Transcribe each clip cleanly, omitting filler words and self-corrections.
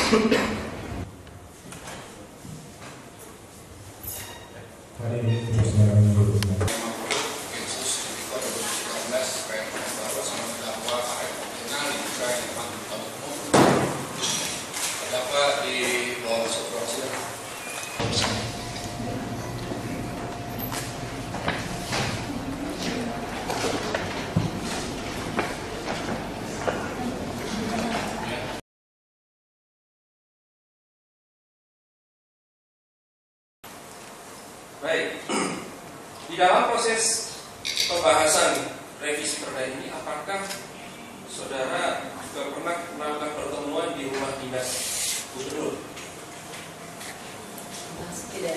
Hari ini persidangan berikutnya. Dapat di bawah supervisi. Baik, di dalam proses pembahasan revisi perda ini, apakah saudara juga pernah melakukan pertemuan di rumah dinas gubernur? Tidak.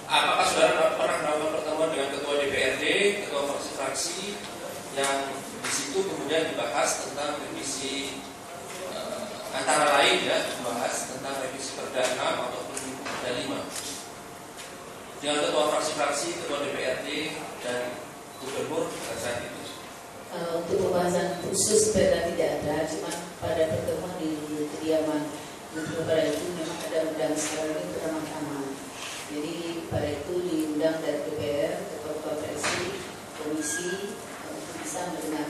Apakah saudara pernah melakukan pertemuan dengan ketua DPRD, ketua fraksi-fraksi yang di situ kemudian dibahas tentang revisi antara lain ya, membahas tentang revisi perda 6 ataupun perda 5 dengan ketua fraksi-fraksi, ketua DPRD dan gubernur pada saat itu? Untuk pembahasan khusus perda tidak ada, cuma pada pertemuan di kediaman gubernur pada itu memang ada undang sekarang ini bersama-sama. Jadi pada itu diundang dari DPR, ketua fraksi, komisi untuk bisa mendengar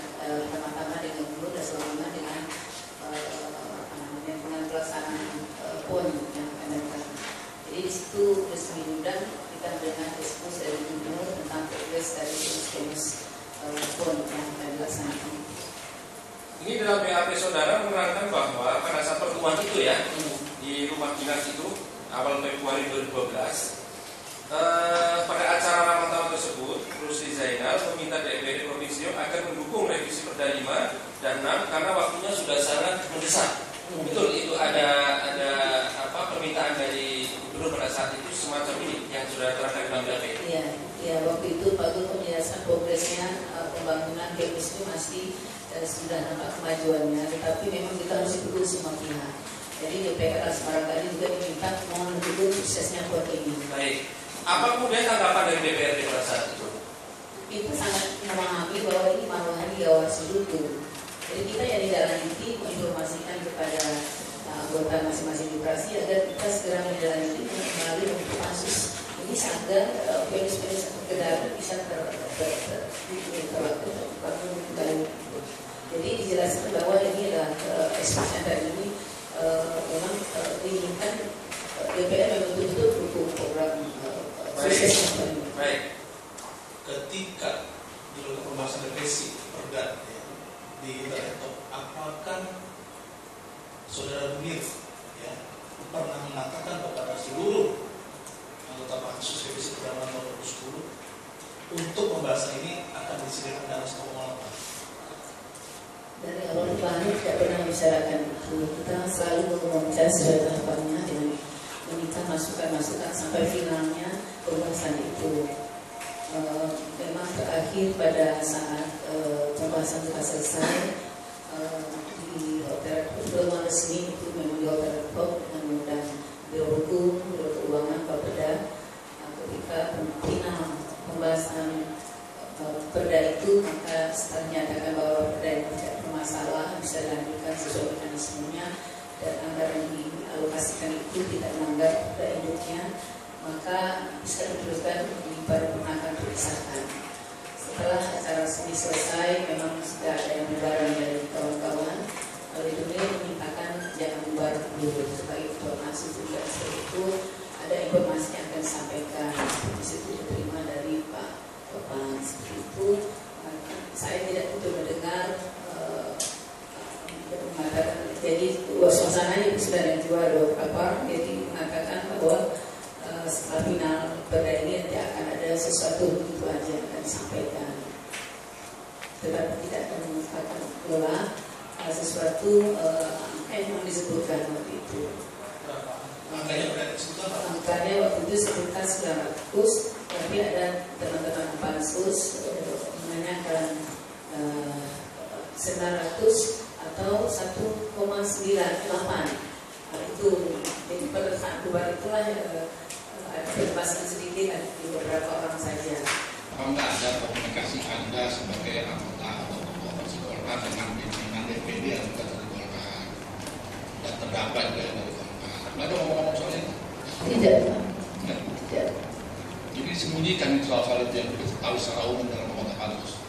sama-sama dengan gubernur dan selama dengan dengan pelaksanaan PON yang akan datang. Jadi di situ resmi diundang kita mendengar diskusi dari gubernur tentang progres dari skema PON yang akan dilaksanakan. Ini dalam BAP saudara menerangkan bahwa pada saat pertemuan itu ya di rumah dinas itu awal Februari 2012 pada acara rapat tahunan tersebut Rusli Zainal meminta DPRD Provinsi agar mendukung revisi Perda 5 dan 6 karena waktunya sudah sangat mendesak. Betul, itu ada permintaan dari gubernur pada saat itu semacam ini yang sudah terangkan dalam BAP. Iya, waktu itu Pak Gubernur menjelaskan progresnya pembangunan BMS itu masih sudah nampak kemajuannya, tetapi memang kita harus dukung semua pihak. Jadi DPR Semarang tadi juga diminta mohon mendukung suksesnya buat ini. Baik, apa kemudian tanggapan dari DPRD pada saat itu? Itu sangat memahami bahwa ini maruah diawasi dulu. Jadi kita yang ditindaklanjuti menginformasikan kepada anggota masing-masing di fraksi agar kita segera menindaklanjuti melalui bentuk pansus. Ini agar PNS-PNS sekedar bisa terlakukan. Jadi dijelaskan bahwa ini adalah ekspresi dari ini memang diinginkan DPR memang betul-betul mendukung program sukses ini. Baik. Ketika dilakukan pembahasan revisi perda di internet, apakah saudara Munir pernah mengatakan kepada seluruh anggota pansus revisi perda nomor 2010 untuk pembahasan ini akan disediakan dalam 1,8? Dari awal kami tidak pernah membicarakan itu. Kita selalu membicara sesuai tahapannya dengan meminta masukan-masukan sampai finalnya pembahasan itu. Memang terakhir pada saat pembahasan sudah selesai di hotel pertemuan resmi itu memang di hotel Pop dengan mengundang Biro Hukum, Biro Keuangan, Bapeda. Ketika final pembahasan perda itu, maka setelah menyatakan bahwa perda itu tidak bermasalah, bisa dilanjutkan sesuai mekanismenya dan anggaran yang dialokasikan itu tidak melanggar perda induknya, maka bisa diteruskan di paripurna untuk disahkan. Setelah acara resmi selesai, memang sudah ada yang bubaran dari kawan-kawan. Lalu itu memintakan jangan bubar dulu sebagai informasi juga seperti itu. Ada informasi yang akan disampaikan di situ diterima dari Pak Topan seperti itu. Saya tidak betul mendengar mengatakan, jadi suasananya sudah ada jual beberapa, jadi mengatakan bahwa setelah final perda ini nanti akan ada sesuatu begitu aja yang akan disampaikan, tetapi tidak akan mengatakan pula sesuatu yang disebutkan waktu itu. Angkanya waktu itu sebutkan 900, tapi ada teman-teman pansus menanyakan 900 atau 1,98. Itu jadi pada saat bubar itulah ada perbahasan sedikit di beberapa orang saja. Apakah ada komunikasi Anda sebagai anggota atau ketua Fraksi Golkar dengan pimpinan DPD atau Golkar? Dan terdapat dari Tidak, Pak. Ya. Tidak. Jadi disembunyikan soal-soal itu yang tahu secara umum dalam konteks kasus.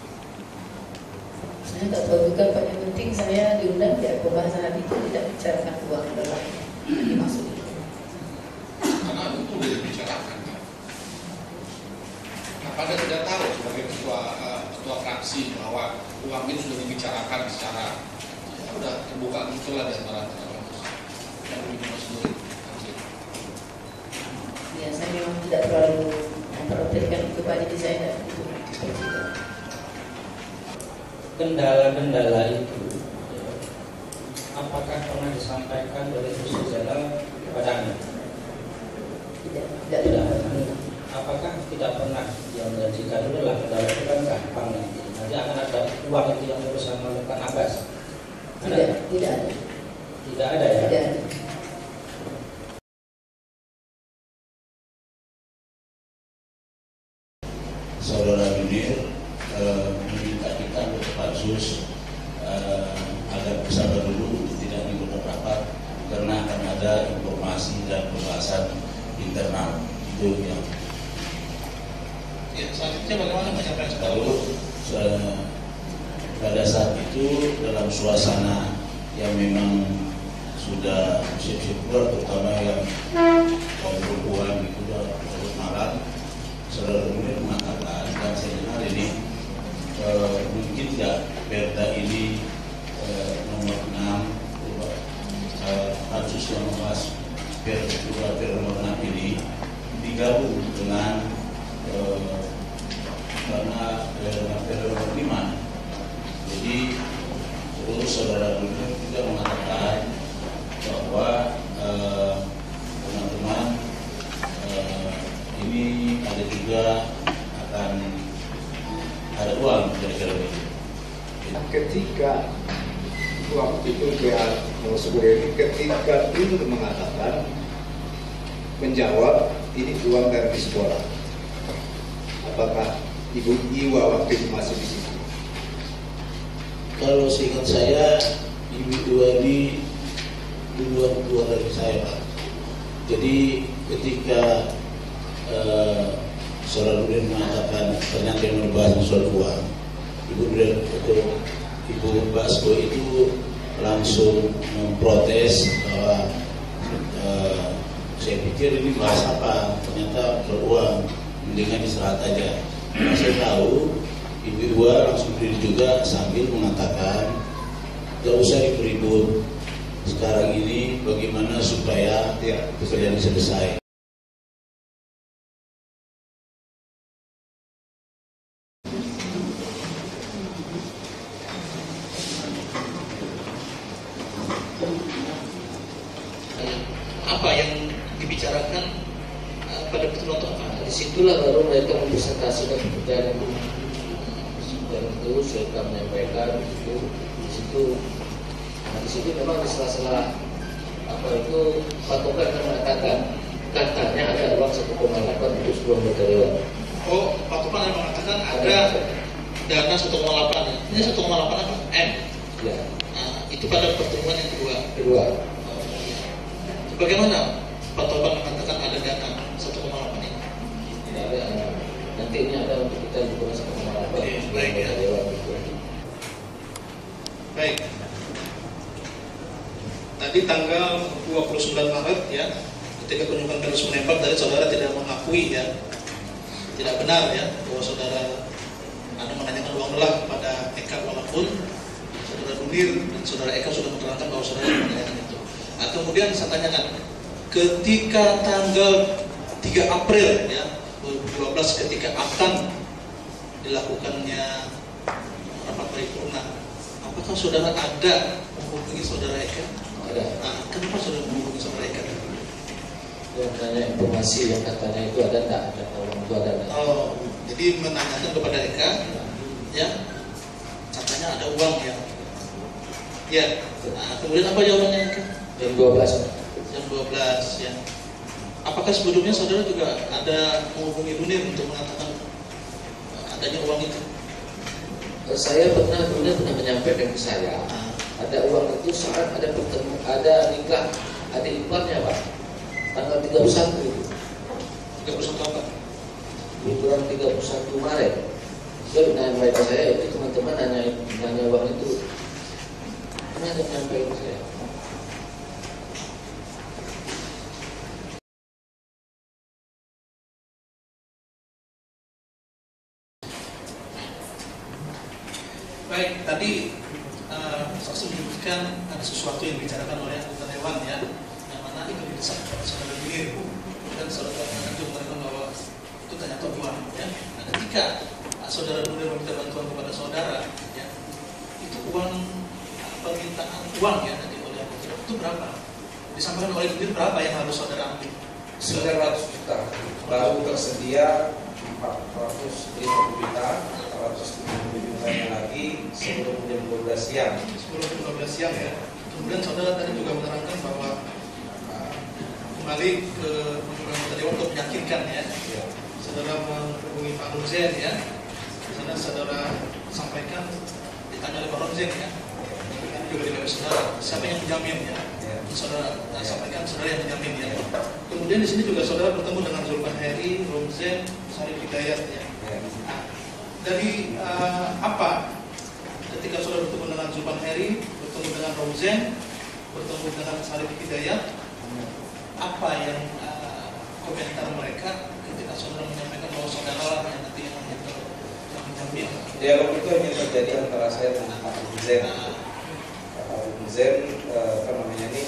Saya tak tahu juga, Pak. Yang penting saya diundang ya pembahasan itu tidak bicarakan uang adalah dimaksud itu. Karena itu sudah dibicarakan. Nah, pada tidak tahu sebagai ketua fraksi bahwa uang itu sudah dibicarakan secara sudah terbuka muncullah di antara kasus yang begitu sendiri. Ya, saya memang tidak terlalu memperhatikan itu, Pak. Jadi saya tidak begitu. Kendala-kendala itu apakah pernah disampaikan oleh saudara kepada Anda? Tidak. Apakah tidak pernah yang menjanjikan adalah kendala itu kan gampang nanti akan ada uang itu yang bersama Pak Abbas? Tidak ada. Tidak ada ya? Tidak ada. Saudara Munir meminta kita untuk Pansus agar bersabar dulu tidak mengikuti rapat karena akan ada informasi dan pembahasan internal itu yang Ya, selanjutnya bagaimana menyampaikan lalu pada saat itu dalam suasana yang memang sudah siap-siap keluar, terutama yang kaum perempuan itu sudah malam. Saudara Munir mengatakan dan saya dengar ini mungkin tidak perda ini nomor 6 pansus yang membahas perda nomor 6 ini digabung dengan karena perda nomor 5. Jadi terus saudara Munir juga mengatakan bahwa teman-teman ini ada juga akan ada uang kira-kira begitu. Ketika waktu itu dia ketika itu mengatakan menjawab ini uang dari sekolah. Apakah Ibu Iwa waktu itu masih di situ? Kalau seingat saya Ibu Iwa ini dua dari saya, Pak. Jadi ketika saudara Nurdin mengatakan ternyata yang membahas soal uang, Ibu Basko itu langsung memprotes bahwa saya pikir ini bahas apa, ternyata beruang, mendingan diserat aja. Saya tahu Ibu Iwa langsung berdiri juga sambil mengatakan gak usah ribut-ribut, sekarang ini bagaimana supaya pekerjaan selesai. apa yang dibicarakan pada pertemuan itu apa? Disitulah baru mereka mempresentasikan pekerjaan itu. Dan itu saya menyampaikan itu di situ. Nah, di situ memang di sela-sela apa itu patokan yang mengatakan katanya ada uang 1,8 untuk sebuah karyawan. Oh, Pak Topan yang mengatakan ada dana 1,8. Ini 1,8 apa? M. Ya. Nah, itu pada pertemuan yang kedua. Kedua. Bagaimana Pak Topan mengatakan ada dana 1,8 ini? Tidak ada. Nanti ini ada untuk kita juga 1,8. Baik ya. Baik. Tadi tanggal 29 Maret ya, ketika kunjungan kasus menembak dari saudara tidak mengakui ya, tidak benar ya bahwa saudara Anda menanyakan uang lelah kepada Eka, walaupun saudara Munir dan saudara Eka sudah menerangkan bahwa saudara menanyakan itu. Nah, kemudian saya tanyakan, ketika tanggal 3 April ya 2012 ketika akan dilakukannya rapat paripurna, apakah saudara ada menghubungi saudara Eka? Ada. Nah, kenapa saudara menghubungi saudara Eka? Yang tanya informasi yang katanya itu ada enggak? Ada uang itu ada enggak? Oh, jadi menanyakan kepada Eka, ya, katanya ada uang ya. Ya. Nah, kemudian apa jawabannya Eka? Jam 12. Jam 12 ya. Apakah sebelumnya saudara juga ada menghubungi Munir untuk mengatakan adanya uang itu? Saya pernah menyampaikan ke saya, ada uang itu saat ada pertemuan, ada nikah, ada iparnya Pak. tanggal 31 itu. 31 apa? Kebetulan 31 Maret. Saya dengan mereka saya itu teman-teman nanya uang itu. Hanya sampai itu saya. Baik, tadi saksi menyebutkan ada sesuatu yang dibicarakan oleh anggota dewan ya, yang mana itu didesak kepada saudara Munir dan saudara juga mengatakan bahwa itu ternyata uang ya. Nah, ketika saudara Munir meminta bantuan kepada saudara ya, itu uang permintaan uang ya tadi oleh anggota dewan itu berapa? Disampaikan oleh Munir berapa yang harus saudara ambil? 900 juta, lalu tersedia 450 juta, 450 jutanya lagi sebelum jam 12 siang. Sebelum jam 12 siang ya. Kemudian saudara tadi juga menerangkan bahwa kembali ke anggota dewan untuk meyakinkan ya. Saudara menghubungi Pak Rumzen ya. Di sana saudara sampaikan ditanya oleh Pak Rumzen ya. Ini juga dari saudara, siapa yang menjamin ya? Saudara sampaikan saudara yang menjamin ya. Kemudian di sini juga saudara bertemu dengan Zulfan Heri, Rumzen, Sarif Hidayat ya. Nah, dari apa ketika saudara bertemu dengan Zulfan Heri, bertemu dengan Rumzen, bertemu dengan Sarif Hidayat, apa yang komentar mereka ketika saudara menyampaikan bahwa saudara lah yang nanti yang menjamin? Dialog itu hanya terjadi antara saya dengan Pak Rumzen. Pak Rumzen apa namanya ini,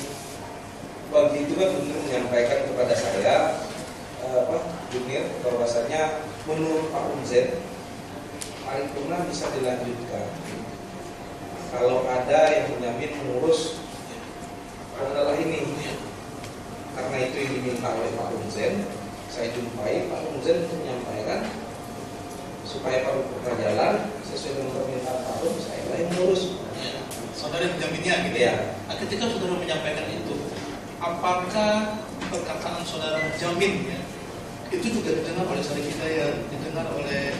waktu itu kan Munir menyampaikan kepada saya Munir bahwasanya menurut Pak Rumzen paripurna bisa dilanjutkan kalau ada yang menjamin mengurus masalah ini. Karena itu yang diminta oleh Pak Rumzen, saya jumpai Pak Rumzen untuk menyampaikan supaya paripurna jalan sesuai dengan permintaan Pak Rum, saya yang mengurus. Saudara menjaminnya gitu ya. Nah, ketika saudara menyampaikan itu, apakah perkataan saudara menjamin ya, itu juga didengar oleh Sarif Hidayat, didengar oleh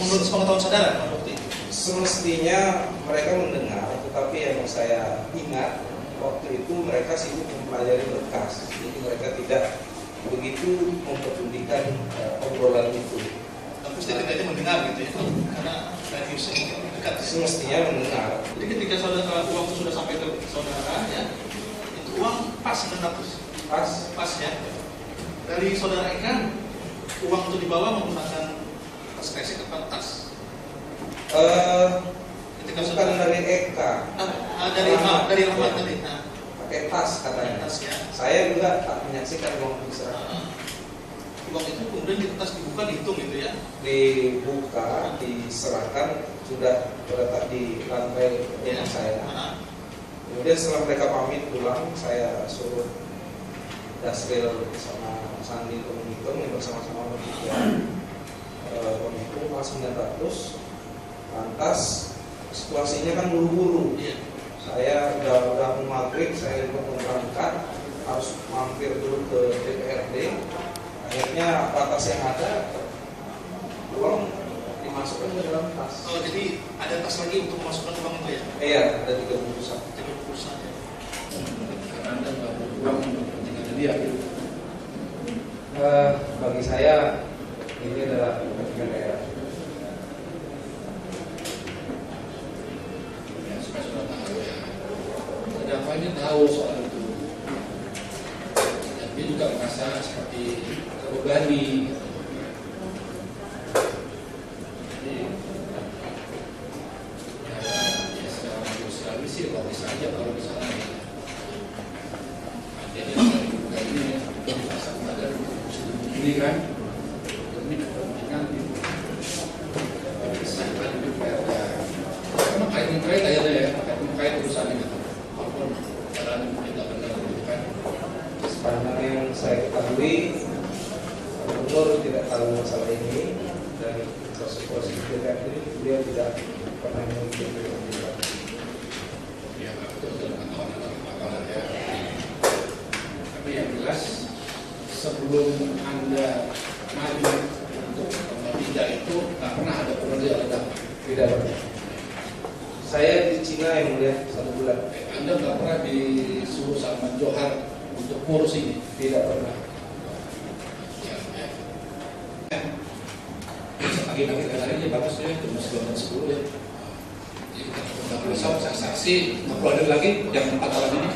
menurut pengetahuan saudara waktu itu? Semestinya mereka mendengar, tetapi yang saya ingat waktu itu mereka sibuk mempelajari berkas, jadi mereka tidak begitu mempedulikan obrolan itu. Tapi setidaknya mendengar gitu ya, karena radiusnya dekat. Semestinya mendengar. Jadi ketika saudara uang itu sudah sampai ke saudara ya, itu uang pas 900. Pas ya. Dari saudara Eka, uang itu dibawa menggunakan tas kresek atau tas? Ketika Bukan saudara dari Eka. Dari Ahmad tadi. Nah, pakai tas katanya. Tas ya. Saya juga tak menyaksikan uang itu diserahkan. Uang itu kemudian di tas dibuka, dihitung gitu ya? Dibuka, diserahkan, sudah terletak di lantai rumah saya. Kemudian setelah mereka pamit pulang, saya suruh Dasril sama Sandi untuk menghitung, bersama-sama bertiga menghitung pas 900. Lantas situasinya kan buru-buru. Saya udah mau maghrib, saya mau berangkat, harus mampir dulu ke DPRD. Akhirnya batas yang ada, uang dimasukkan ke dalam tas. Oh, jadi ada tas lagi untuk memasukkan uang itu ya? Iya, ada 3 bungkusan. 3 bungkusan ya. Karena Anda nggak butuh uang untuk kepentingan dia gitu. Bagi saya ini adalah kepentingan daerah. Ya, supaya sudah tahu ya. Terdakwanya tahu soal itu. Dan dia juga merasa seperti terbebani. Jadi, ya secara manusiawi sih logis saja kalau misalnya jadi bukan ini merasa kepada ini kan demi kepentingan gitu. Disahkan itu perda. Memang kait aja ya, kait urusan ini. Walaupun jalan tidak benar gitu kan. Sepanjang yang saya ketahui, Gubernur tidak tahu masalah ini dan proses DPR ini dia tidak pernah mengikuti. Ya, betul dengan kawan-kawan ya. Tapi yang jelas sebelum Anda maju untuk tidak itu nggak pernah ada pekerja ledak. Tidak pernah. Saya di Cina yang mulia 1 bulan. Anda nggak pernah disuruh sama Johar untuk ngurus ini? Tidak pernah. Pagi-pagi kadang-kadang bagus ya, cuma 9:10 ya. Jadi kita udah besok saksi perlu hadir lagi jam 4 malam ini.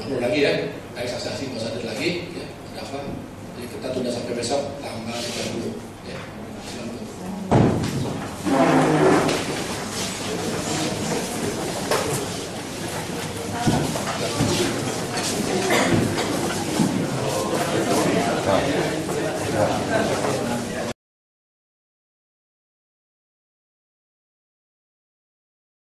Perlu lagi ya, kayak saksi mau hadir lagi ya. Ada apa? Jadi kita tunda sampai besok tanggal 30 ya.